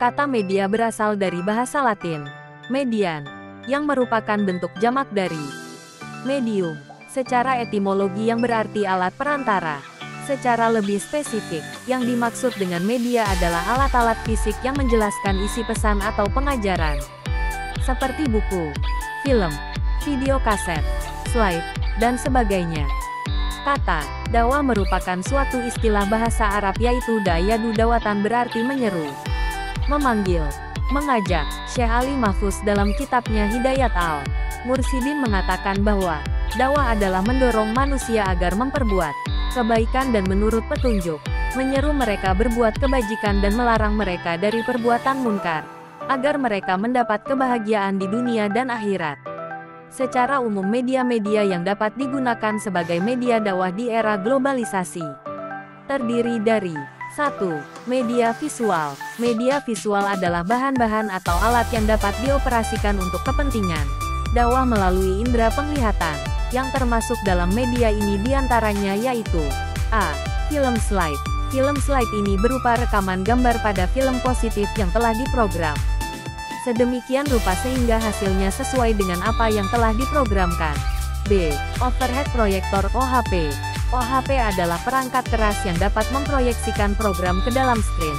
Kata media berasal dari bahasa Latin, median, yang merupakan bentuk jamak dari medium, secara etimologi yang berarti alat perantara. Secara lebih spesifik, yang dimaksud dengan media adalah alat-alat fisik yang menjelaskan isi pesan atau pengajaran. Seperti buku, film, video kaset, slide, dan sebagainya. Kata dakwah merupakan suatu istilah bahasa Arab yaitu da'yadu dawatan berarti menyeru, memanggil, mengajak. Syekh Ali Mahfuz dalam kitabnya Hidayat al-Mursidin mengatakan bahwa dakwah adalah mendorong manusia agar memperbuat kebaikan dan menurut petunjuk, menyeru mereka berbuat kebajikan dan melarang mereka dari perbuatan munkar, agar mereka mendapat kebahagiaan di dunia dan akhirat. Secara umum media-media yang dapat digunakan sebagai media dakwah di era globalisasi terdiri dari 1. Media visual. Media visual adalah bahan-bahan atau alat yang dapat dioperasikan untuk kepentingan dakwah melalui indera penglihatan, yang termasuk dalam media ini diantaranya yaitu A. Film slide. Film slide ini berupa rekaman gambar pada film positif yang telah diprogram sedemikian rupa sehingga hasilnya sesuai dengan apa yang telah diprogramkan. B. Overhead projector OHP. OHP adalah perangkat keras yang dapat memproyeksikan program ke dalam screen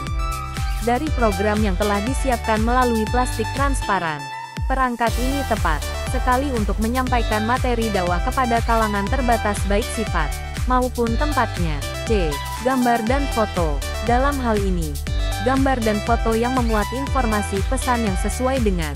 dari program yang telah disiapkan melalui plastik transparan. Perangkat ini tepat sekali untuk menyampaikan materi dakwah kepada kalangan terbatas baik sifat maupun tempatnya. C. Gambar dan foto. Dalam hal ini, gambar dan foto yang memuat informasi pesan yang sesuai dengan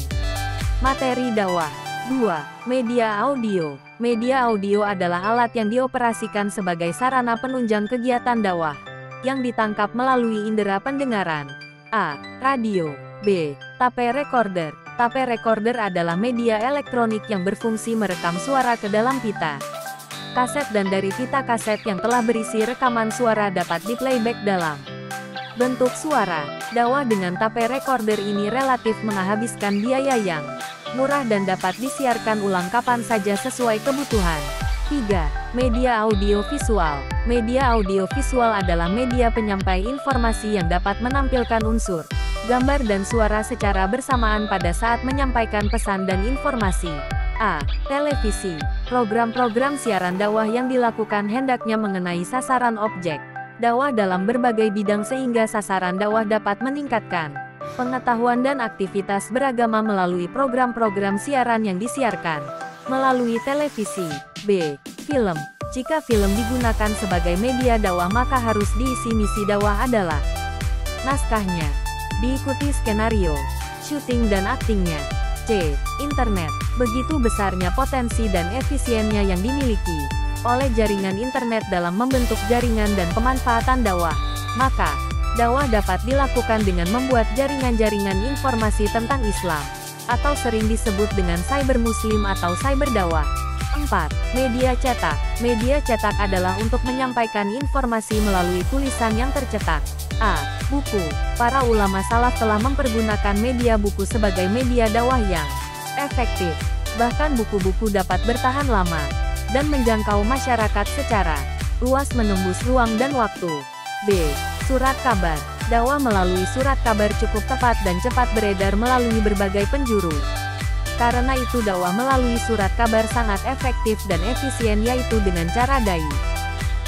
materi dakwah. 2. Media audio. Media audio adalah alat yang dioperasikan sebagai sarana penunjang kegiatan dakwah, yang ditangkap melalui indera pendengaran. A. Radio. B. Tape recorder. Tape recorder adalah media elektronik yang berfungsi merekam suara ke dalam pita kaset dan dari pita kaset yang telah berisi rekaman suara dapat di-playback dalam bentuk suara. Dakwah dengan tape recorder ini relatif menghabiskan biaya yang murah dan dapat disiarkan ulang kapan saja sesuai kebutuhan. 3. Media audio visual. Media audio visual adalah media penyampai informasi yang dapat menampilkan unsur gambar dan suara secara bersamaan pada saat menyampaikan pesan dan informasi. A. Televisi. Program-program siaran dakwah yang dilakukan hendaknya mengenai sasaran objek dakwah dalam berbagai bidang sehingga sasaran dakwah dapat meningkatkan pengetahuan dan aktivitas beragama melalui program-program siaran yang disiarkan melalui televisi. B. Film. Jika film digunakan sebagai media dakwah maka harus diisi misi dakwah adalah naskahnya, diikuti skenario, syuting dan aktingnya. C. Internet. Begitu besarnya potensi dan efisiennya yang dimiliki oleh jaringan internet dalam membentuk jaringan dan pemanfaatan dakwah, maka dakwah dapat dilakukan dengan membuat jaringan-jaringan informasi tentang Islam, atau sering disebut dengan cyber muslim atau cyber dakwah. 4. Media cetak. Media cetak adalah untuk menyampaikan informasi melalui tulisan yang tercetak. A. Buku. Para ulama salaf telah mempergunakan media buku sebagai media dakwah yang efektif. Bahkan buku-buku dapat bertahan lama dan menjangkau masyarakat secara luas menembus ruang dan waktu. B. Surat kabar. Dakwah melalui surat kabar cukup tepat dan cepat beredar melalui berbagai penjuru. Karena itu dakwah melalui surat kabar sangat efektif dan efisien yaitu dengan cara dai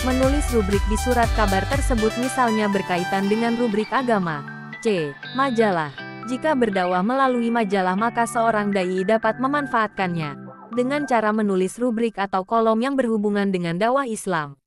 menulis rubrik di surat kabar tersebut misalnya berkaitan dengan rubrik agama. C. Majalah. Jika berdakwah melalui majalah maka seorang dai dapat memanfaatkannya dengan cara menulis rubrik atau kolom yang berhubungan dengan dakwah Islam.